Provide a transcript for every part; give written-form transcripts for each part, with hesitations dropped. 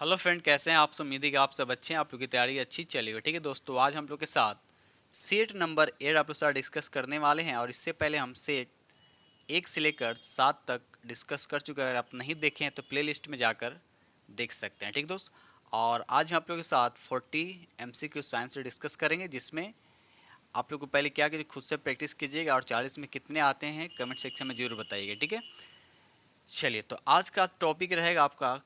Hello friend, कैसे हैं आप सब। उम्मीद है कि आप सब अच्छे हैं, आप लोग की तैयारी अच्छी चली हुई। ठीक है दोस्तों, आज हम लोग के साथ सेट नंबर 8 आप लोग के साथ डिस्कस करने वाले हैं। और इससे पहले हम सेट 1 से लेकर 7 तक डिस्कस कर चुके हैं। अगर आप नहीं देखे हैं तो प्लेलिस्ट में जाकर देख सकते हैं। ठीक दोस्त, और आज हम आप लोग के साथ 40 MCQ साइंस से डिस्कस करेंगे, जिसमें आप लोग को पहले क्या कीजिए, खुद से प्रैक्टिस कीजिएगा और 40 में कितने आते हैं कमेंट सेक्शन में जरूर बताइएगा। ठीक है, चलिए तो आज का टॉपिक रहेगा आपका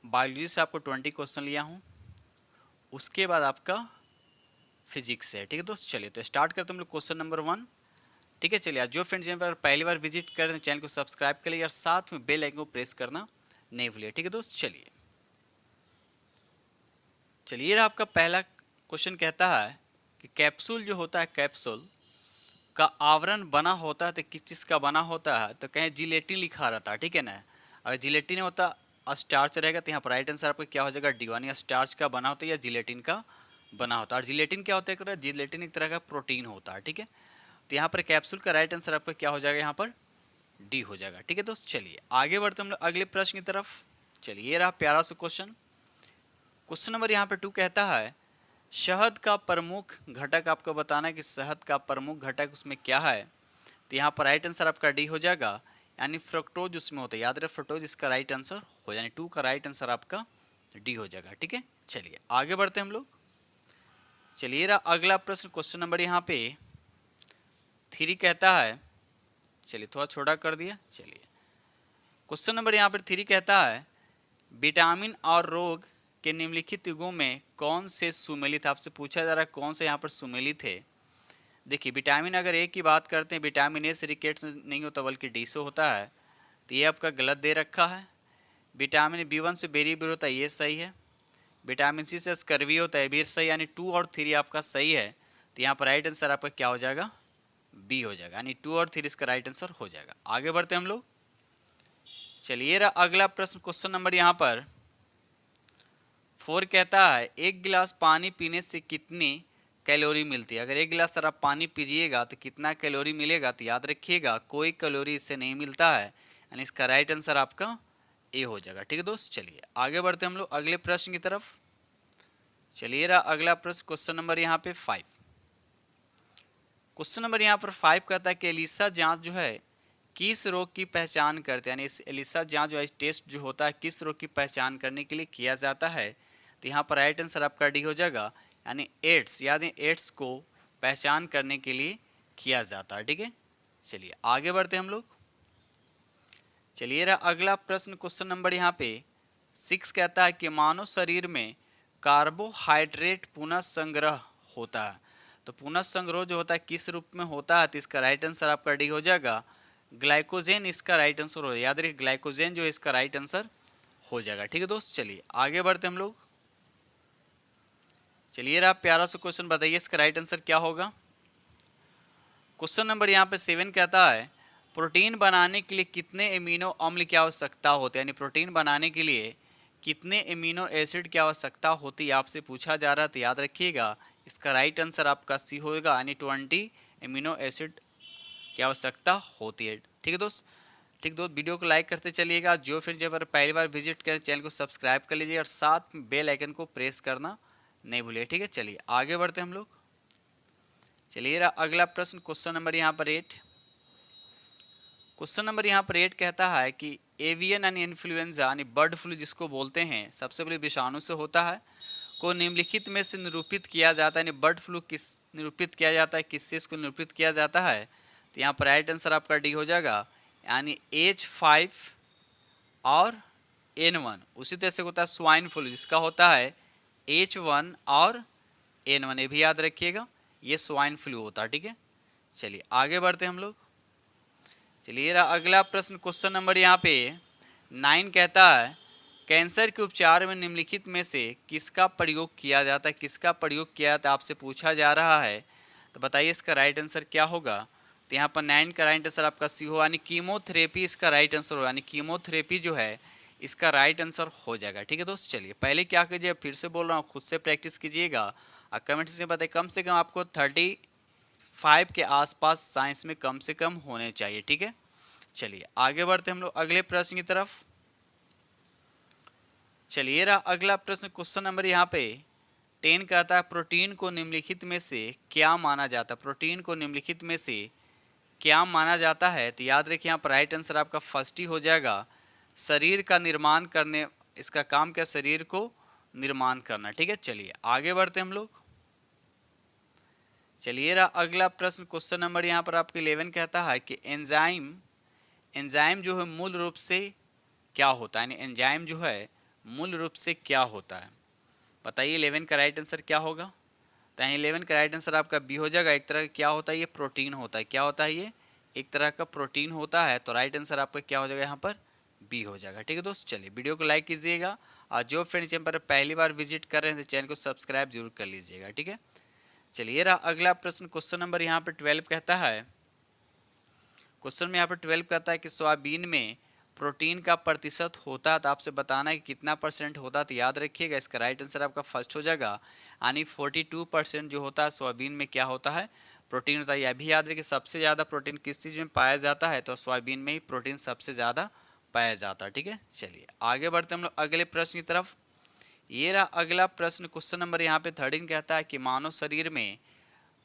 बायोलॉजी से। आपको 20 क्वेश्चन लिया हूँ, उसके बाद आपका फिजिक्स है। ठीक है दोस्त, चलिए तो स्टार्ट करते हैं हम लोग क्वेश्चन नंबर 1। ठीक है, चलिए जो फ्रेंड्स यहाँ पर पहली बार विजिट कर रहे हैं चैनल को सब्सक्राइब कर लीजिए और साथ में बेल आइकन को प्रेस करना नहीं भूलिए। ठीक है दोस्त, चलिए आपका पहला क्वेश्चन कहता है कि कैप्सूल जो होता है, कैप्सूल का आवरण बना होता है तो किस चीज़ का बना होता है, तो कहें जिलेटिन लिखा रहता है। ठीक है ना, अगर जिलेटिन होता स्टार्च रहेगा तो यहाँ पर राइट आंसर आपका क्या हो जाएगा, डी1। स्टार्च का बना होता है या जिलेटिन का बना होता है। और जिलेटिन क्या होता है, जिलेटिन एक तरह का प्रोटीन होता है। ठीक है, तो यहाँ पर कैप्सूल का राइट आंसर आपका क्या हो जाएगा, यहाँ पर डी हो जाएगा। ठीक है दोस्त, चलिए आगे बढ़ते हम लोग अगले प्रश्न की तरफ। चलिए ये रहा प्यारा सा क्वेश्चन। क्वेश्चन नंबर यहाँ पर 2 कहता है शहद का प्रमुख घटक आपको बताना है कि शहद का प्रमुख घटक उसमें क्या है। तो यहाँ पर राइट आंसर आपका डी हो जाएगा, यानी फ्रक्टोज उसमें होता है। याद रहे फ्रक्टोज इसका राइट आंसर हो, यानी 2 का राइट आंसर आपका डी हो जाएगा। ठीक है, चलिए आगे बढ़ते हैं हम लोग। चलिए रहा अगला प्रश्न, क्वेश्चन नंबर यहाँ पे 3 कहता है, चलिए थोड़ा छोटा कर दिया। चलिए क्वेश्चन नंबर यहाँ पर 3 कहता है विटामिन और रोग के निम्नलिखित युगों में कौन से सुमेलित, आपसे पूछा जा रहा है कौन से यहाँ पर सुमेलित है। देखिए विटामिन अगर ए की बात करते हैं, विटामिन ए से रिकेट्स नहीं होता बल्कि डी से होता है, तो ये आपका गलत दे रखा है। विटामिन B1 से बेरीबेर होता है, ये सही है। विटामिन सी से स्कर्वी होता है, भी सही, यानी 2 और 3 आपका सही है। तो यहाँ पर राइट आंसर आपका क्या हो जाएगा, बी हो जाएगा, यानी 2 और 3 इसका राइट आंसर हो जाएगा। आगे बढ़ते हम लोग। चलिए रहा अगला प्रश्न, क्वेश्चन नंबर यहाँ पर 4 कहता है 1 गिलास पानी पीने से कितनी कैलोरी मिलती है। अगर 1 गिलास सर आप पानी पीजिएगा तो कितना कैलोरी मिलेगा, तो याद रखिएगा कोई कैलोरी इससे नहीं मिलता है, यानी इसका राइट आंसर आपका ए हो जाएगा। ठीक है दोस्त, चलिए आगे बढ़ते हम लोग अगले प्रश्न की तरफ। चलिए रहा अगला प्रश्न, क्वेश्चन नंबर यहाँ पे 5। क्वेश्चन नंबर यहाँ पर 5 कहता है कि एलिसा जांच जो है किस रोग की पहचान करते हैं, यानी इस एलिसा जांच जो है टेस्ट जो होता है किस रोग की पहचान करने के लिए किया जाता है। तो यहाँ पर राइट आंसर आपका डी हो जाएगा, यानी एड्स, याद है एड्स को पहचान करने के लिए किया जाता है। ठीक है, चलिए आगे बढ़ते हम लोग। चलिए रहा अगला प्रश्न, क्वेश्चन नंबर यहाँ पे 6 कहता है कि मानव शरीर में कार्बोहाइड्रेट पुनः संग्रह होता है। तो पुनः संग्रह जो होता है किस रूप में होता है, तो इसका राइट आंसर आपका डी हो जाएगा, ग्लाइकोजेन इसका राइट आंसर हो। याद रखिए ग्लाइकोजेन जो है इसका राइट आंसर हो जाएगा। ठीक है दोस्त, चलिए आगे बढ़ते हम लोग। चलिए रहा प्यारा सा क्वेश्चन, बताइए इसका राइट आंसर क्या होगा। क्वेश्चन नंबर यहाँ पे 7 कहता है प्रोटीन बनाने के लिए कितने एमिनो अम्ल की आवश्यकता होती है, यानी प्रोटीन बनाने के लिए कितने एमिनो एसिड की आवश्यकता होती है आपसे पूछा जा रहा है। तो याद रखिएगा इसका राइट आंसर आपका सी होगा, यानी 20 एमिनो एसिड की आवश्यकता होती है। ठीक है दोस्त, ठीक दोस्त वीडियो को लाइक करते चलिएगा। जो फ्रेंड जब पहली बार विजिट करें चैनल को सब्सक्राइब कर लीजिए और साथ में बेल आइकन को प्रेस करना नहीं भूलिए। ठीक है, चलिए आगे बढ़ते हम लोग। चलिए अगला प्रश्न, क्वेश्चन नंबर यहाँ पर 8। क्वेश्चन नंबर यहाँ पर 8 कहता है कि एवियन यानी इन्फ्लुएंजा यानी बर्ड फ्लू जिसको बोलते हैं, सबसे पहले विषाणु से होता है, को निम्नलिखित में से निरूपित किया जाता है। यानी बर्ड फ्लू किस निरूपित किया जाता है, किससे इसको निरूपित किया जाता है। तो यहाँ पर राइट आंसर आपका डी हो जाएगा, यानी H5 और N1। उसी तरह से होता है स्वाइन फ्लू जिसका होता है H1 और N1, ये भी याद रखिएगा, ये स्वाइन फ्लू होता है। ठीक है, चलिए आगे बढ़ते हम लोग। चलिए अगला प्रश्न, क्वेश्चन नंबर यहाँ पे 9 कहता है कैंसर के उपचार में निम्नलिखित में से किसका प्रयोग किया जाता है, किसका प्रयोग किया जाता है आपसे पूछा जा रहा है। तो बताइए इसका राइट आंसर क्या होगा। तो यहाँ पर 9 का राइट आंसर आपका सी हो, यानी कीमोथेरेपी इसका राइट आंसर हो, यानी कीमोथेरेपी जो है इसका राइट आंसर हो जाएगा। ठीक है दोस्त, चलिए पहले क्या कीजिए, फिर से बोल रहा हूँ, खुद से प्रैक्टिस कीजिएगा और कमेंट से बताइए कम से कम आपको 35 के आसपास साइंस में कम से कम होने चाहिए। ठीक है, चलिए आगे बढ़ते हम लोग अगले प्रश्न की तरफ। चलिए रहा अगला प्रश्न, क्वेश्चन नंबर यहाँ पे 10 कहता है प्रोटीन को निम्नलिखित में से क्या माना जाता है, प्रोटीन को निम्नलिखित में से क्या माना जाता है। तो याद रखिए यहाँ पर राइट आंसर आपका फर्स्ट ही हो जाएगा, शरीर का निर्माण करने, इसका काम क्या, शरीर को निर्माण करना। ठीक है, चलिए आगे बढ़ते हम लोग। चलिए रहा अगला प्रश्न, क्वेश्चन नंबर यहाँ पर आपके 11 कहता है कि एंजाइम, एंजाइम जो है मूल रूप से क्या होता है, यानी एंजाइम जो है मूल रूप से क्या होता है। बताइए 11 का राइट आंसर क्या होगा। तो 11 का राइट आंसर आपका बी हो जाएगा। एक तरह का क्या होता है, ये प्रोटीन होता है। क्या होता है, ये एक तरह का प्रोटीन होता है। तो राइट आंसर आपका क्या हो जाएगा यहाँ पर, बी हो जाएगा। ठीक है दोस्त, चलिए वीडियो को लाइक कीजिएगा और जो फ्रेंड चैनल पर पहली बार विजिट कर रहे हैं तो चैनल को सब्सक्राइब जरूर कर लीजिएगा। ठीक है, चलिए रहा अगला प्रश्न, क्वेश्चन नंबर यहाँ पर 12 कहता है, क्वेश्चन में यहाँ पर 12 कहता है कि सोयाबीन में प्रोटीन का प्रतिशत होता है, तो आपसे बताना है कि कितना परसेंट होता है। तो याद रखिएगा इसका राइट आंसर आपका फर्स्ट हो जाएगा, यानी 42% जो होता है सोयाबीन में क्या होता है, प्रोटीन होता है। यह भी याद रखिए सबसे ज़्यादा प्रोटीन किस चीज़ में पाया जाता है, तो सोयाबीन में ही प्रोटीन सबसे ज़्यादा पाया जाता है। ठीक है, चलिए आगे बढ़ते हम लोग अगले प्रश्न की तरफ। ये रहा अगला प्रश्न, क्वेश्चन नंबर यहाँ पे 13 कहता है कि मानव शरीर में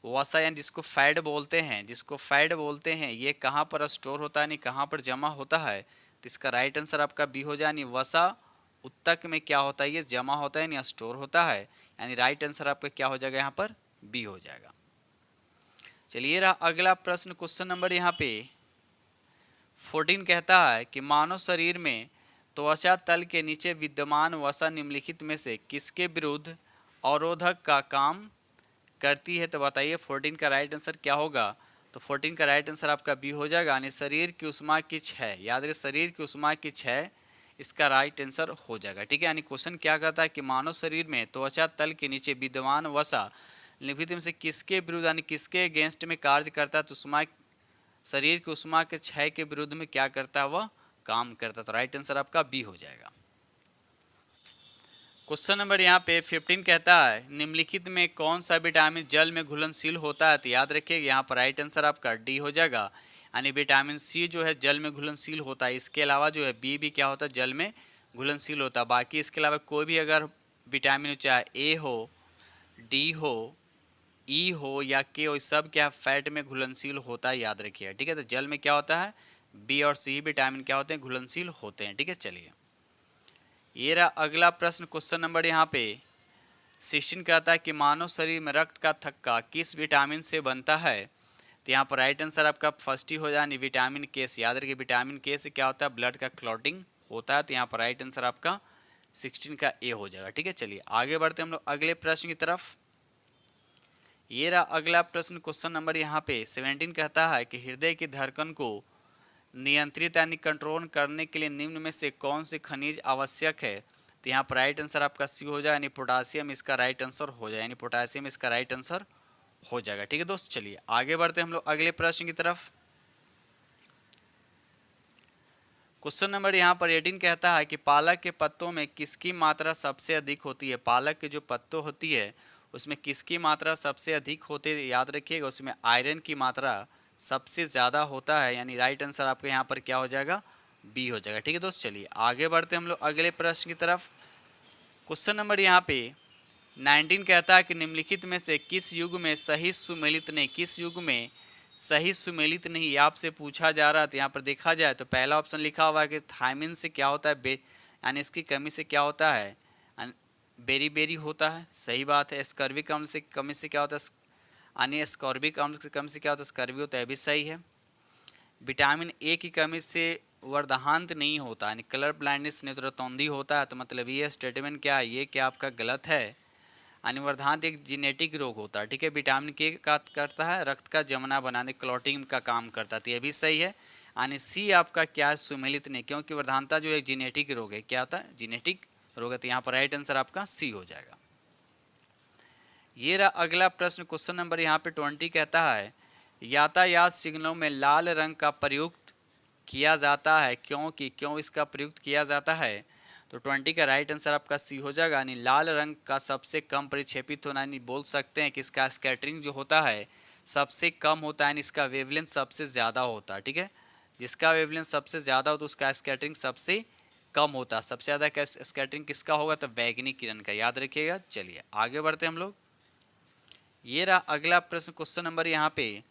वसा, यानी जिसको फैट बोलते हैं, जिसको फैट बोलते हैं, ये कहाँ पर स्टोर होता है, यानी कहाँ पर जमा होता है। तो इसका राइट आंसर आपका बी हो जाए, यानी वसा उत्तक में क्या होता है, ये जमा होता है, यानी स्टोर होता है। यानी राइट आंसर आपका क्या हो जाएगा यहाँ पर, बी हो जाएगा। चलिए रहा अगला प्रश्न, क्वेश्चन नंबर यहाँ पे 14 कहता है कि मानव शरीर में त्वचा तल के नीचे विद्यमान वसा निम्नलिखित में से किसके विरुद्ध अवरोधक का काम करती है। तो बताइए 14 का राइट आंसर क्या होगा। तो 14 का राइट आंसर आपका बी हो जाएगा, यानी शरीर की उष्मा की क्षय। याद रखिए शरीर की उष्मा की क्षय इसका राइट आंसर हो जाएगा। ठीक है, यानी क्वेश्चन क्या कहता है कि मानव शरीर में त्वचा तल के नीचे विद्यमान वसा निम्नलिखित में से किसके विरुद्ध, यानी किसके अगेंस्ट में कार्य करता है। तो उष्मा, शरीर की उष्मा के क्षय के विरुद्ध में क्या करता है, वह काम करता है। तो राइट आंसर आपका बी हो जाएगा। क्वेश्चन नंबर यहाँ पे 15 कहता है निम्नलिखित में कौन सा विटामिन जल में घुलनशील होता है। तो याद रखिए यहाँ पर राइट आंसर आपका डी हो जाएगा, यानी विटामिन सी जो है जल में घुलनशील होता है। इसके अलावा जो है बी भी क्या होता है, जल में घुलनशील होता है। बाकी इसके अलावा कोई भी अगर विटामिन चाहे ए हो, डी हो, ई हो या के हो, सब क्या फैट में घुलनशील होता है, याद रखिए। ठीक है, तो जल में क्या होता है, बी और सी विटामिन क्या होते हैं, घुलनशील होते हैं। ठीक है, चलिए ये रहा अगला प्रश्न, क्वेश्चन नंबर यहाँ पे 16 कहता है कि मानव शरीर में रक्त का थक्का किस विटामिन से बनता है। तो यहाँ पर राइट आंसर आपका फर्स्ट ही हो जाए, विटामिन के से। याद रखिए विटामिन के से क्या होता है, ब्लड का क्लॉटिंग होता है। तो यहाँ पर राइट आंसर आपका 16 का ए हो जाएगा। ठीक है, चलिए आगे बढ़ते हम लोग अगले प्रश्न की तरफ। ये रहा अगला प्रश्न, क्वेश्चन नंबर यहाँ पे 17 कहता है कि हृदय की धड़कन को नियंत्रित यानी कंट्रोल करने के लिए निम्न में से कौन से खनिज आवश्यक है। तो यहाँ पर राइट आंसर आपका सी हो जाए, यानी पोटासियम इसका राइट आंसर हो जाए, यानी पोटासियम इसका राइट आंसर हो जाएगा। ठीक है दोस्त, चलिए आगे बढ़ते हैं हम लोग अगले प्रश्न की तरफ। क्वेश्चन नंबर यहाँ पर 18 कहता है कि पालक के पत्तों में किसकी मात्रा सबसे अधिक होती है। पालक के जो पत्तों होती है उसमें किसकी मात्रा सबसे अधिक होती है। याद रखिएगा उसमें आयरन की मात्रा सबसे ज़्यादा होता है, यानी राइट आंसर आपके यहाँ पर क्या हो जाएगा, बी हो जाएगा। ठीक है दोस्त, चलिए आगे बढ़ते हम लोग अगले प्रश्न की तरफ। क्वेश्चन नंबर यहाँ पे 19 कहता है कि निम्नलिखित में से किस युग में सही सुमेलित नहीं, किस युग में सही सुमेलित नहीं, ये आपसे पूछा जा रहा है। तो यहाँ पर देखा जाए तो पहला ऑप्शन लिखा हुआ है कि थायमिन से क्या होता है, यानी इसकी कमी से क्या होता है, बेरी बेरी होता है। सही बात है। स्कर्विक अम्ल से कमी से क्या होता है, यानी स्कॉर्बिक अम्ल की कमी से क्या होता है, स्कर्वी होता है, भी सही है। विटामिन ए की कमी से वर्धहांत नहीं होता, यानी कलर ब्लाइंडनेस नेत्रतौंधी होता है। तो मतलब ये स्टेटमेंट क्या है, ये क्या आपका गलत है। यानी वर्धहांत एक जेनेटिक रोग होता है। ठीक है, विटामिन के का करता है, रक्त का जमना बनाने क्लॉटिंग का काम करता है। तो ये भी सही है। यानी सी आपका क्या है, सुमेलित नहीं, क्योंकि वर्धहांता जो है जेनेटिक रोग है। क्या होता है, जेनेटिक रोग है। तो यहाँ पर राइट आंसर आपका सी हो जाएगा। ये रहा अगला प्रश्न, क्वेश्चन नंबर यहाँ पे 20 कहता है यातायात सिग्नलों में लाल रंग का प्रयुक्त किया जाता है, क्योंकि क्यों इसका प्रयुक्त किया जाता है। तो 20 का राइट आंसर आपका सी हो जाएगा, यानी लाल रंग का सबसे कम परिक्षेपित होना, यानी बोल सकते हैं कि इसका स्कैटरिंग जो होता है सबसे कम होता है, यानी इसका वेवलेंथ सबसे ज़्यादा होता है। ठीक है, जिसका वेवलेंथ सबसे ज़्यादा हो तो उसका स्कैटरिंग सबसे कम होता है। सबसे ज़्यादा स्कैटरिंग किसका होगा? तो बैगनी किरण का, याद रखिएगा। चलिए आगे बढ़ते हम लोग। ये रहा अगला प्रश्न, क्वेश्चन नंबर यहाँ पे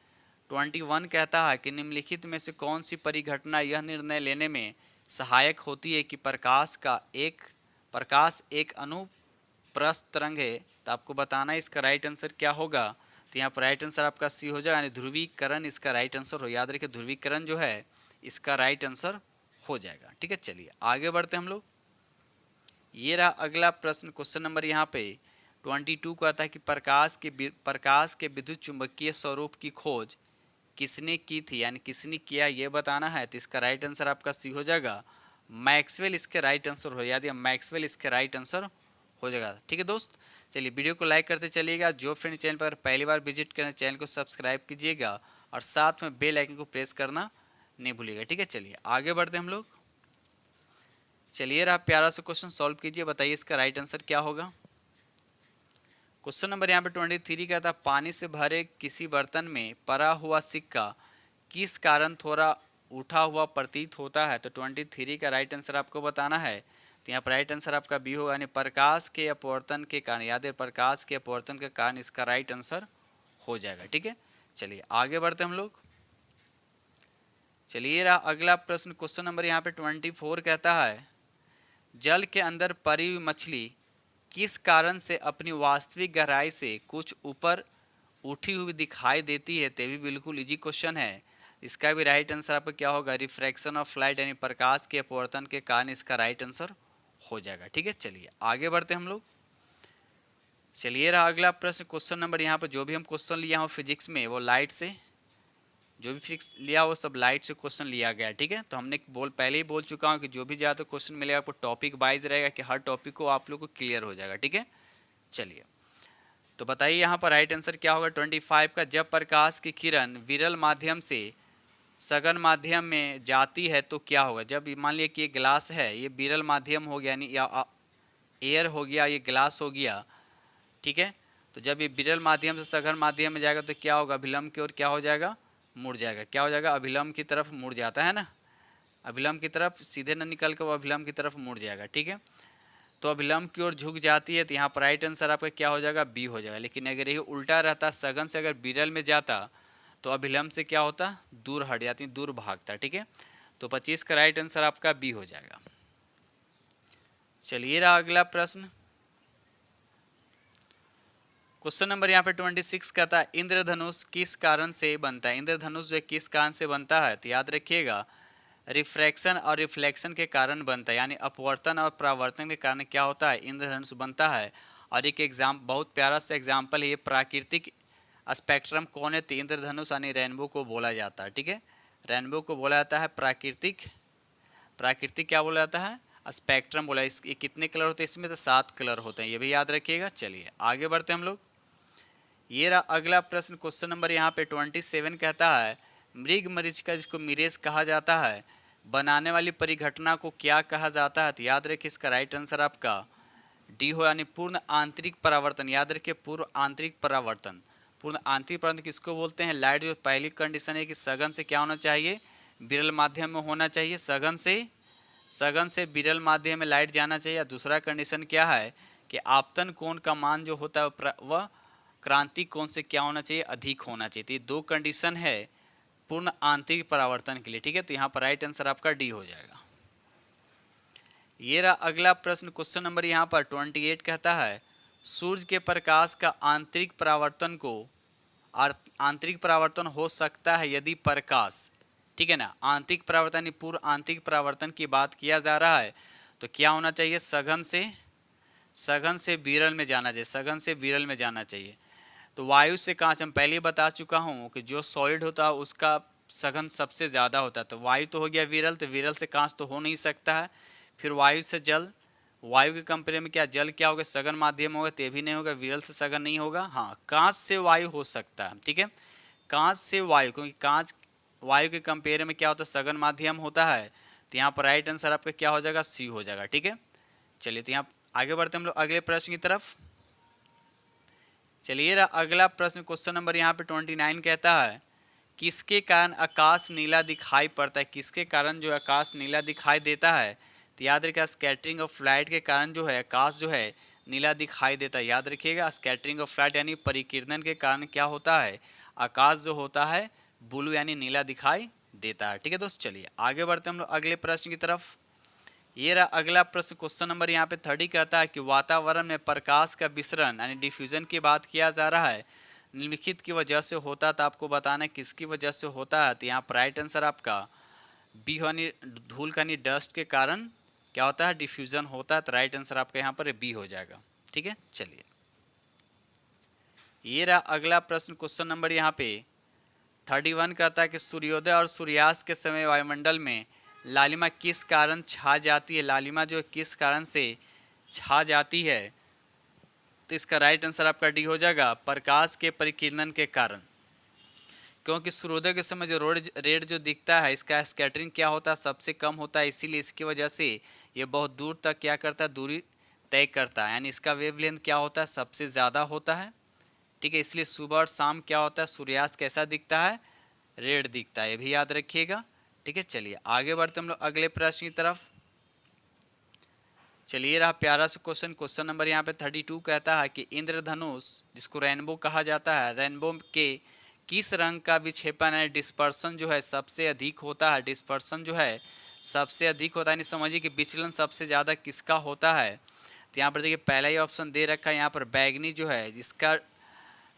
21 कहता है कि निम्नलिखित में से कौन सी परिघटना यह निर्णय लेने में सहायक होती है कि प्रकाश एक अनुप्रस्थ तरंग है। तो आपको बताना है इसका राइट आंसर क्या होगा। तो यहाँ पर राइट आंसर आपका सी हो जाएगा, यानी ध्रुवीकरण इसका राइट आंसर हो। याद रखिए ध्रुवीकरण जो है इसका राइट आंसर हो जाएगा। ठीक है, चलिए आगे बढ़ते हम लोग। ये रहा अगला प्रश्न, क्वेश्चन नंबर यहाँ पे 22 कहता है कि प्रकाश के विद्युत चुंबकीय स्वरूप की खोज किसने की थी, यानी किसने किया ये बताना है। तो इसका राइट आंसर आपका सी हो जाएगा, मैक्सवेल इसके राइट आंसर हो। याद है मैक्सवेल इसके राइट आंसर हो जाएगा। ठीक है दोस्त, चलिए वीडियो को लाइक करते चलिएगा। जो फ्रेंड चैनल पर पहली बार विजिट करें चैनल को सब्सक्राइब कीजिएगा और साथ में बेल आइकन को प्रेस करना नहीं भूलिएगा। ठीक है, चलिए आगे बढ़ते हम लोग। चलिए आप प्यारा सा क्वेश्चन सॉल्व कीजिए, बताइए इसका राइट आंसर क्या होगा। क्वेश्चन नंबर यहाँ पे 23 का था, पानी से भरे किसी बर्तन में पड़ा हुआ सिक्का किस कारण थोड़ा उठा हुआ प्रतीत होता है। तो 23 का राइट आंसर आपको बताना है। तो यहाँ पर राइट आंसर आपका बी होगा, यानी प्रकाश के अपवर्तन के कारण। याद है प्रकाश के अपवर्तन के कारण इसका राइट आंसर हो जाएगा। ठीक है, चलिए आगे बढ़ते हम लोग। चलिए रहा अगला प्रश्न, क्वेश्चन नंबर यहाँ पे 24 कहता है, जल के अंदर पड़ी हुई मछली किस कारण से अपनी वास्तविक गहराई से कुछ ऊपर उठी हुई दिखाई देती है। तो भी बिल्कुल इजी क्वेश्चन है। इसका भी राइट आंसर आपका क्या होगा, रिफ्रैक्शन ऑफ लाइट, यानी प्रकाश के अपवर्तन के कारण इसका राइट आंसर हो जाएगा। ठीक है, चलिए आगे बढ़ते हम लोग। चलिए रहा अगला प्रश्न, क्वेश्चन नंबर यहाँ पर जो भी हम क्वेश्चन लिया हो फिजिक्स में वो लाइट से, जो भी फिक्स लिया वो सब लाइट से क्वेश्चन लिया गया। ठीक है, तो हमने पहले ही बोल चुका हूँ कि जो भी ज़्यादा क्वेश्चन मिलेगा आपको टॉपिक वाइज रहेगा, कि हर टॉपिक को आप लोग को क्लियर हो जाएगा। ठीक है, चलिए तो बताइए यहाँ पर राइट आंसर क्या होगा 25 का। जब प्रकाश की किरण विरल माध्यम से सघन माध्यम में जाती है तो क्या होगा। जब मान लिया कि ये ग्लास है, ये विरल माध्यम हो गया, यानी या एयर हो गया, ये ग्लास हो गया। ठीक है, तो जब ये विरल माध्यम से सघन माध्यम में जाएगा तो क्या होगा, अभिलंब की ओर क्या हो जाएगा, मुड़ जाएगा। क्या हो जाएगा, अभिलंब की तरफ मुड़ जाता है ना, अभिलंब की तरफ सीधे न निकल कर वो अभिलंब की तरफ मुड़ जाएगा। ठीक है, तो अभिलंब की ओर झुक जाती है। तो यहाँ पर राइट आंसर आपका क्या हो जाएगा, बी हो जाएगा। लेकिन अगर ये उल्टा रहता, सघन से अगर विरल में जाता तो अभिलंब से क्या होता, दूर हट जाती, दूर भागता। ठीक है, तो 25 का राइट आंसर आपका बी हो जाएगा। चलिए रहा अगला प्रश्न, क्वेश्चन नंबर यहाँ पे 26 कहता है, इंद्रधनुष किस कारण से बनता है। इंद्रधनुष जो किस कारण से बनता है। तो याद रखिएगा रिफ्रैक्शन और रिफ्लेक्शन के कारण बनता है, यानी अपवर्तन और परावर्तन के कारण क्या होता है, इंद्रधनुष बनता है। और एक बहुत प्यारा सा एग्जाम्पल है, ये प्राकृतिक स्पेक्ट्रम कौन है। तो इंद्रधनुष यानी रेनबो को बोला जाता है। ठीक है, रेनबो को बोला जाता है प्राकृतिक क्या बोला जाता है, स्पेक्ट्रम बोला। ये कितने कलर होते हैं इसमें, तो 7 कलर होते हैं, ये भी याद रखिएगा। चलिए आगे बढ़ते हम लोग। ये रहा अगला प्रश्न, क्वेश्चन नंबर यहाँ पे 27 कहता है, मृग मरीचिका जिसको मिरेज कहा जाता है बनाने वाली परिघटना को क्या कहा जाता है। तो याद रखिए इसका राइट आंसर आपका डी हो, यानी पूर्ण आंतरिक परावर्तन। याद रखिए पूर्ण आंतरिक परावर्तन। पूर्ण आंतरिक परावर्तन किसको बोलते हैं, लाइट जो पहली कंडीशन है कि सघन से क्या होना चाहिए, विरल माध्यम में होना चाहिए। सघन से विरल माध्यम में लाइट जाना चाहिए। दूसरा कंडीशन क्या है कि आपतन कोण का मान जो होता है वह क्रांति कोण से क्या होना चाहिए, अधिक होना चाहिए। तो ये 2 कंडीशन है पूर्ण आंतरिक परावर्तन के लिए। ठीक है, तो यहाँ पर राइट आंसर आपका डी हो जाएगा। ये रहा अगला प्रश्न, क्वेश्चन नंबर यहाँ पर 28 कहता है, सूर्य के प्रकाश का आंतरिक परावर्तन हो सकता है यदि प्रकाश, ठीक है ना, आंतरिक परावर्तन पूर्व आंतरिक परावर्तन की बात किया जा रहा है तो क्या होना चाहिए, सघन से विरल में जाना चाहिए, सघन से विरल में जाना चाहिए। तो वायु से कांच हम पहले ही बता चुका हूँ कि जो सॉलिड होता है उसका सघन सबसे ज़्यादा होता है। तो वायु तो हो गया विरल, तो विरल से कांच तो हो नहीं सकता है। फिर वायु से जल, वायु के कंपेयर में क्या जल क्या होगा, सघन माध्यम होगा, तो भी नहीं होगा, विरल से सघन नहीं होगा। हाँ, कांच से वायु हो सकता है। ठीक है, कांच से वायु, क्योंकि कांच वायु के कंपेयर में क्या होता है, सघन माध्यम होता है। तो यहाँ पर राइट आंसर आपका क्या हो जाएगा, सी हो जाएगा। ठीक है, चलिए तो यहाँ आगे बढ़ते हम लोग अगले प्रश्न की तरफ। चलिए अगला प्रश्न, क्वेश्चन नंबर यहाँ पे 29 कहता है, किसके कारण आकाश नीला दिखाई पड़ता है। किसके कारण जो आकाश नीला दिखाई देता है। तो याद रखिएगा स्कैटरिंग ऑफ लाइट के कारण जो है आकाश जो है नीला दिखाई देता है। याद रखिएगा स्कैटरिंग ऑफ लाइट यानी परिकिरणन के कारण क्या होता है, आकाश जो होता है ब्लू यानी नीला दिखाई देता है। ठीक है दोस्त, चलिए आगे बढ़ते हैं हम लोग अगले प्रश्न की तरफ। ये रहा अगला प्रश्न, क्वेश्चन नंबर यहाँ पे 30 कहता है कि वातावरण में प्रकाश का विसरण यानी डिफ्यूजन की बात किया जा रहा है, निम्नलिखित की वजह से होता है। तो आपको बताना है किसकी वजह से होता है। तो यहाँ पर राइट आंसर आपका बी यानी धूल का यानी डस्ट के कारण क्या होता है, डिफ्यूजन होता है। तो राइट आंसर आपका यहाँ पर बी हो जाएगा। ठीक है, चलिए ये रहा अगला प्रश्न, क्वेश्चन नंबर यहाँ पे 31 कहता है कि सूर्योदय और सूर्यास्त के समय वायुमंडल में लालिमा किस कारण छा जाती है। लालिमा जो किस कारण से छा जाती है, तो इसका राइट आंसर आपका डी हो जाएगा, प्रकाश के परिकिरणन के कारण। क्योंकि सूर्योदय के समय जो रेड जो दिखता है इसका स्कैटरिंग क्या होता है, सबसे कम होता है, इसीलिए इसकी वजह से ये बहुत दूर तक क्या करता है, दूरी तय करता है, यानी इसका वेवलेंथ क्या होता है, सबसे ज़्यादा होता है। ठीक है, इसलिए सुबह और शाम क्या होता है, सूर्यास्त कैसा दिखता है, रेड दिखता है, ये भी याद रखिएगा। ठीक है, चलिए आगे बढ़ते हम लोग अगले प्रश्न की तरफ। चलिए रहा प्यारा सा क्वेश्चन, क्वेश्चन नंबर यहाँ पे 32 कहता है कि इंद्रधनुष जिसको रेनबो कहा जाता है, रेनबो के किस रंग का विक्षेपण है, डिस्पर्सन जो है सबसे अधिक होता है। डिस्पर्सन जो है सबसे अधिक होता है, यानी समझिए कि विचलन सबसे ज़्यादा किसका होता है। तो यहाँ पर देखिए पहला ही ऑप्शन दे रखा है यहाँ पर बैगनी जो है, जिसका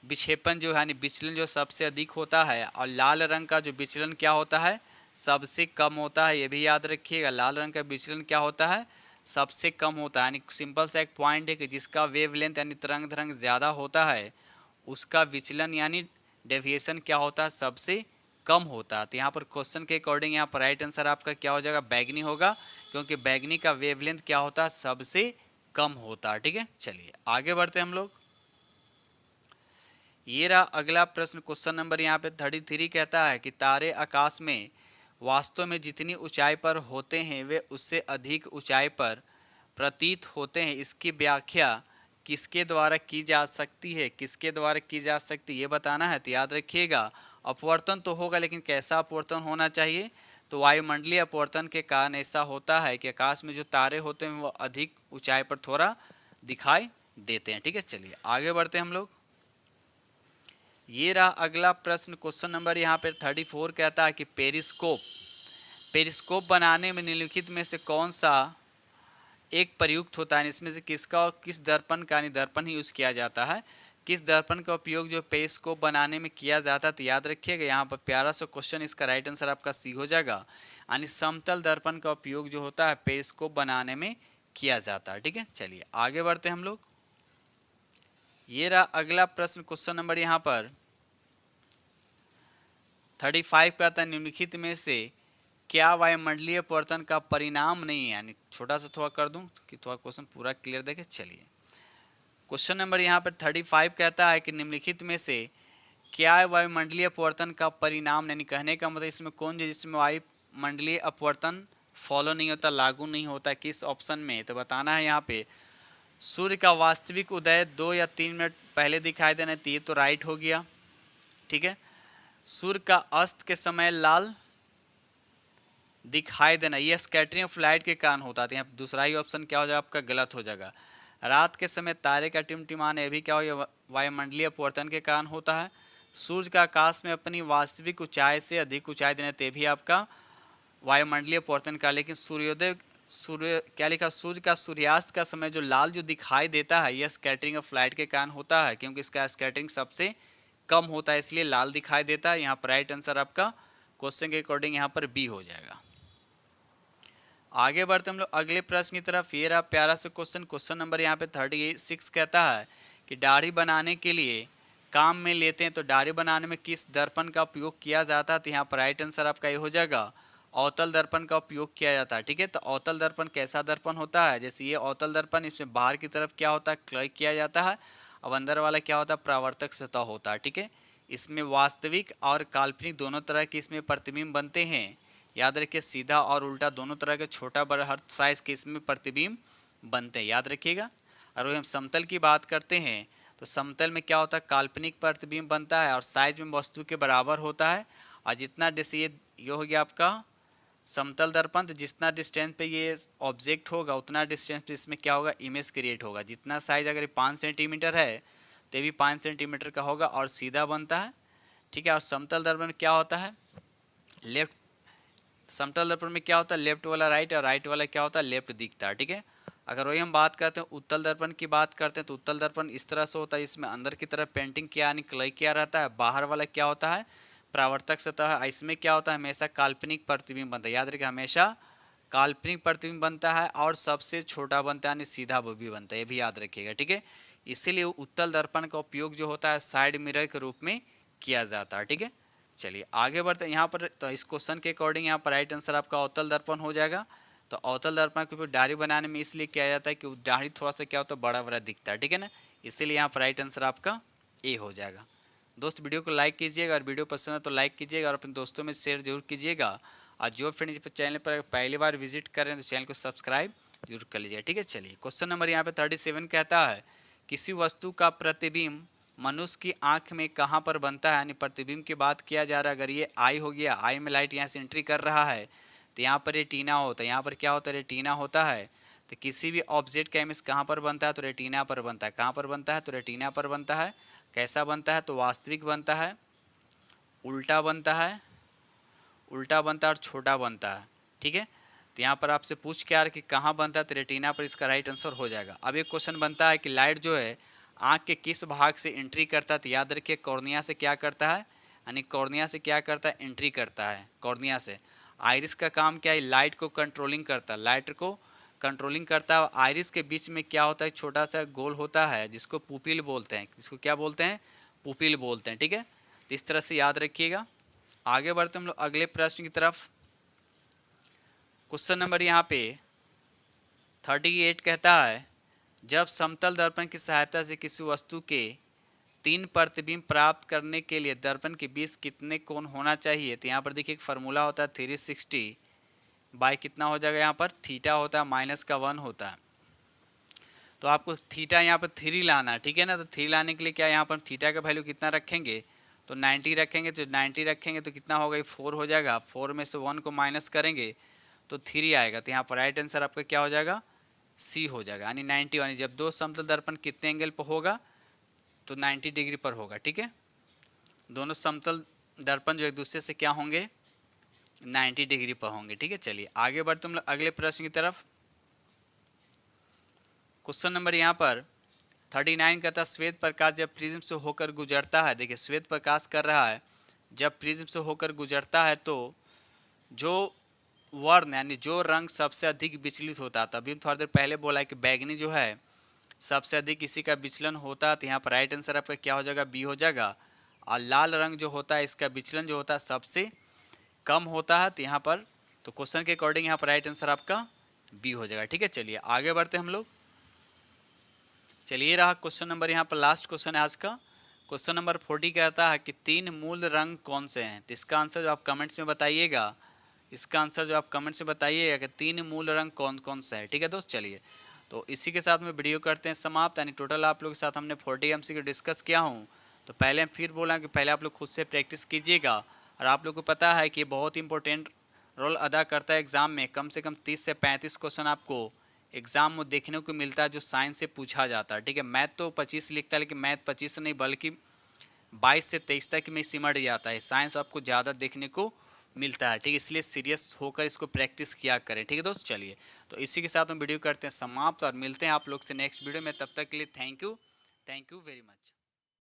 विक्षेपण जो है यानी विचलन जो सबसे अधिक होता है, और लाल रंग का जो विचलन क्या होता है, सबसे कम होता है। ये भी याद रखिएगा, लाल रंग का विचलन क्या होता है, सबसे कम होता है। यानी सिंपल सा एक पॉइंट है कि जिसका वेवलेंथ यानी तरंग दैर्घ्य ज़्यादा होता है उसका विचलन यानी डेविएशन क्या होता है, सबसे कम होता है। तो यहाँ पर क्वेश्चन के अकॉर्डिंग यहाँ पर राइट आंसर आपका क्या हो जाएगा, बैगनी होगा, क्योंकि बैगनी का वेवलेंथ क्या होता है, सबसे कम होता है। ठीक है, चलिए आगे बढ़ते हैं हम लोग। ये रहा अगला प्रश्न, क्वेश्चन नंबर यहाँ पे 33 कहता है कि तारे आकाश में वास्तव में जितनी ऊंचाई पर होते हैं वे उससे अधिक ऊंचाई पर प्रतीत होते हैं। इसकी व्याख्या किसके द्वारा की जा सकती है, किसके द्वारा की जा सकती है ये बताना है। तो याद रखिएगा अपवर्तन तो होगा, लेकिन कैसा अपवर्तन होना चाहिए, तो वायुमंडलीय अपवर्तन के कारण ऐसा होता है कि आकाश में जो तारे होते हैं वो अधिक ऊंचाई पर थोड़ा दिखाई देते हैं। ठीक है, चलिए आगे बढ़ते हैं हम लोग। ये रहा अगला प्रश्न, क्वेश्चन नंबर यहाँ पे 34 कहता है कि पेरिस्कोप बनाने में निम्नलिखित में से कौन सा एक प्रयुक्त होता है। इसमें से किसका और किस दर्पण का, यानी दर्पण ही यूज किया जाता है, किस दर्पण का उपयोग जो पेरिस्कोप बनाने में किया जाता है। तो याद रखिएगा यहाँ पर प्यारा सा क्वेश्चन, इसका राइट आंसर आपका सी हो जाएगा, यानी समतल दर्पण का उपयोग जो होता है पेरिस्कोप बनाने में किया जाता है। ठीक है, चलिए आगे बढ़ते हैं हम लोग। ये रहा अगला प्रश्न, क्वेश्चन नंबर यहाँ पर 35 का था, निम्नलिखित में से क्या वायुमंडलीय अपवर्तन का परिणाम नहीं है। यानी छोटा सा थोड़ा कर दूं कि थोड़ा क्वेश्चन पूरा क्लियर देखे। चलिए क्वेश्चन नंबर यहाँ पर 35 कहता है कि निम्नलिखित में से क्या वायुमंडलीय अपवर्तन का परिणाम, यानी कहने का मतलब इसमें कौन जिसमें वायुमंडलीय अपवर्तन फॉलो नहीं होता, लागू नहीं होता, किस ऑप्शन में। तो बताना है यहाँ पे सूर्य का वास्तविक उदय 2 या 3 मिनट पहले दिखाई देना, तो ये तो राइट हो गया। ठीक है, सूर्य का अस्त के समय लाल दिखाई देना, यह स्कैटरिंग ऑफ लाइट के कारण होता है। यहाँ दूसरा ही ऑप्शन क्या हो जाएगा आपका, गलत हो जाएगा। रात के समय तारे का टिमटिमाना, यह भी क्या हो, वायुमंडलीय अपवर्तन के कारण होता है। सूर्य का आकाश में अपनी वास्तविक ऊंचाई से अधिक ऊंचाई देना, तो भी आपका वायुमंडलीय अपवर्तन का। लेकिन सूर्य क्या लिखा, सूर्य का सूर्यास्त का समय जो लाल जो दिखाई देता है यह स्कैटरिंग ऑफ लाइट के कारण होता है, क्योंकि इसका स्कैटरिंग सबसे कम होता है, इसलिए लाल दिखाई देता है। यहाँ पर राइट आंसर आपका क्वेश्चन के अकॉर्डिंग यहाँ पर बी हो जाएगा। आगे बढ़ते हम लोग अगले प्रश्न की तरफ। ये रहा प्यारा सा क्वेश्चन, क्वेश्चन नंबर यहाँ पे 36 कहता है कि दाढ़ी बनाने के लिए काम में लेते हैं, तो दाढ़ी बनाने में किस दर्पण का उपयोग किया जाता है। तो यहाँ पर राइट आंसर आपका ये हो जाएगा, अवतल दर्पण का उपयोग किया जाता है। ठीक है, तो अवतल दर्पण कैसा दर्पण होता है, जैसे ये अवतल दर्पण, इसमें बाहर की तरफ क्या होता है, क्लय किया जाता है, अब अंदर वाला क्या होता है, परावर्तक सतह होता है। ठीक है, इसमें वास्तविक और काल्पनिक दोनों तरह के इसमें प्रतिबिंब बनते हैं। याद रखिए सीधा और उल्टा दोनों तरह के छोटा बड़ा हर साइज के इसमें प्रतिबिंब बनते हैं, याद रखिएगा। और वही हम समतल की बात करते हैं तो समतल में क्या होता है, काल्पनिक प्रतिबिंब बनता है और साइज में वस्तु के बराबर होता है। और जितना जैसे ये हो गया आपका समतल दर्पण तो जितना डिस्टेंस पे ये ऑब्जेक्ट होगा उतना डिस्टेंस पे इसमें क्या होगा, इमेज क्रिएट होगा। जितना साइज अगर 5 सेंटीमीटर है तो भी 5 सेंटीमीटर का होगा और सीधा बनता है, ठीक है। और समतल दर्पण क्या होता है, लेफ्ट, समतल दर्पण में क्या होता है, लेफ्ट वाला राइट और राइट वाला क्या होता है, लेफ्ट दिखता है, ठीक है। अगर वही हम बात करते हैं उत्तल दर्पण की बात करते हैं तो उत्तल दर्पण इस तरह से होता है, इसमें अंदर की तरफ पेंटिंग किया यानी क्ले किया रहता है, बाहर वाला क्या होता है, परावर्तक सतह है। इसमें क्या होता है, हमेशा काल्पनिक प्रतिबिंब बनता है, याद रखिए हमेशा काल्पनिक प्रतिबिंब बनता है और सबसे छोटा बनता है यानी सीधा भी बनता है, ये भी याद रखिएगा, ठीक है। इसीलिए उत्तल दर्पण का उपयोग जो होता है साइड मिरर के रूप में किया जाता है, ठीक है। चलिए आगे बढ़ते हैं यहाँ पर। तो इस क्वेश्चन के अकॉर्डिंग यहाँ पर राइट आंसर आपका अवतल दर्पण हो जाएगा। तो अवतल दर्पण के ऊपर दाढ़ी बनाने में इसलिए किया जाता है कि दाढ़ी थोड़ा सा क्या होता है, बड़ा बड़ा दिखता है, ठीक है ना। इसीलिए यहाँ पर राइट आंसर आपका ए हो जाएगा। दोस्त वीडियो को लाइक कीजिएगा और वीडियो पसंद है तो लाइक कीजिएगा और अपने दोस्तों में शेयर जरूर कीजिएगा। और जो फ्रेंड्स चैनल पर पहली बार विजिट कर रहे हैं तो चैनल को सब्सक्राइब जरूर कर लीजिए, ठीक है। चलिए क्वेश्चन नंबर यहाँ पे 37 कहता है किसी वस्तु का प्रतिबिंब मनुष्य की आंख में कहाँ पर बनता है, यानी प्रतिबिंब की बात किया जा रहा है। अगर ये आई हो गया, आई में लाइट यहाँ से एंट्री कर रहा है तो यहाँ पर रेटिना होता है, यहाँ पर क्या होता है, रेटिना होता है। तो किसी भी ऑब्जेक्ट का इमेज कहाँ पर बनता है, तो रेटिना पर बनता है। कहाँ पर बनता है, तो रेटिना पर बनता है। कैसा बनता है, तो वास्तविक बनता है, उल्टा बनता है, उल्टा बनता है और छोटा बनता है, ठीक है। तो यहाँ पर आपसे पूछ के आ रहा है कि कहाँ बनता है, तो रेटिना पर इसका राइट आंसर हो जाएगा। अब एक क्वेश्चन बनता है कि लाइट जो है आँख के किस भाग से एंट्री करता है, तो याद रखिए कॉर्निया से क्या करता है, यानी कॉर्निया से क्या करता है, एंट्री करता है कॉर्निया से। आइरिस का काम क्या है, लाइट को कंट्रोलिंग करता है, लाइट को कंट्रोलिंग करता है। आइरिस के बीच में क्या होता है, छोटा सा गोल होता है जिसको पुपिल बोलते हैं, जिसको क्या बोलते हैं, पुपिल बोलते हैं, ठीक है। तो इस तरह से याद रखिएगा। आगे बढ़ते हम लोग अगले प्रश्न की तरफ। क्वेश्चन नंबर यहाँ पे 38 कहता है जब समतल दर्पण की सहायता से किसी वस्तु के 3 प्रतिबिंब प्राप्त करने के लिए दर्पण के बीच कितने कोण होना चाहिए। तो यहाँ पर देखिए एक फार्मूला होता है 360 बाय कितना हो जाएगा, यहाँ पर थीटा होता है माइनस का 1 होता है। तो आपको थीटा यहाँ पर 3 लाना है, ठीक है ना। तो 3 लाने के लिए क्या यहाँ पर थीटा का वैल्यू कितना रखेंगे, तो 90 रखेंगे। तो 90 रखेंगे तो कितना होगा, 4 हो जाएगा। 4 में से 1 को माइनस करेंगे तो 3 आएगा। तो यहाँ पर राइट आंसर आपका क्या हो जाएगा, सी हो जाएगा, यानी 90। यानी जब दो समतल दर्पण कितने एंगल पर होगा, तो 90 डिग्री पर होगा, ठीक है। दोनों समतल दर्पण जो एक दूसरे से क्या होंगे, 90 डिग्री पर होंगे, ठीक है। चलिए आगे बढ़ते हम लोग अगले प्रश्न की तरफ। क्वेश्चन नंबर यहाँ पर 39 का था श्वेत प्रकाश जब प्रिज्म से होकर गुजरता है। देखिए श्वेत प्रकाश कर रहा है, जब प्रिज्म से होकर गुजरता है तो जो वर्ण यानी जो रंग सबसे अधिक विचलित होता है, तभी थोड़ी देर पहले बोला है कि बैगनी जो है सबसे अधिक इसी का विचलन होता है। तो यहाँ पर राइट आंसर आपका क्या हो जाएगा, बी हो जाएगा। और लाल रंग जो होता है इसका विचलन जो होता है सबसे कम होता है। तो यहाँ पर तो क्वेश्चन के अकॉर्डिंग यहाँ पर राइट आंसर आपका बी हो जाएगा, ठीक है। चलिए आगे बढ़ते हम लोग। चलिए रहा क्वेश्चन नंबर यहाँ पर लास्ट क्वेश्चन है आज का। क्वेश्चन नंबर 40 कहता है कि 3 मूल रंग कौन से हैं। तो इसका आंसर जो आप कमेंट्स में बताइएगा, इसका आंसर जो आप कमेंट्स में बताइएगा कि 3 मूल रंग कौन कौन सा है, ठीक है दोस्त। चलिए तो इसी के साथ में वीडियो करते हैं समाप्त। यानी टोटल आप लोग के साथ हमने 40 MCQ डिस्कस किया हूँ। तो पहले हम फिर बोला कि पहले आप लोग खुद से प्रैक्टिस कीजिएगा। और आप लोग को पता है कि बहुत इंपॉर्टेंट रोल अदा करता है एग्ज़ाम में। कम से कम 30 से 35 क्वेश्चन आपको एग्जाम में देखने को मिलता है जो साइंस से पूछा जाता है, ठीक है। मैथ तो 25 लिखता है, लेकिन मैथ 25 नहीं बल्कि 22 से 23 तक में सिमट जाता है। साइंस आपको ज़्यादा देखने को मिलता है, ठीक है। इसलिए सीरियस होकर इसको प्रैक्टिस किया करें, ठीक है दोस्त। चलिए तो इसी के साथ हम वीडियो करते हैं समाप्त और मिलते हैं आप लोग से नेक्स्ट वीडियो में। तब तक के लिए थैंक यू वेरी मच।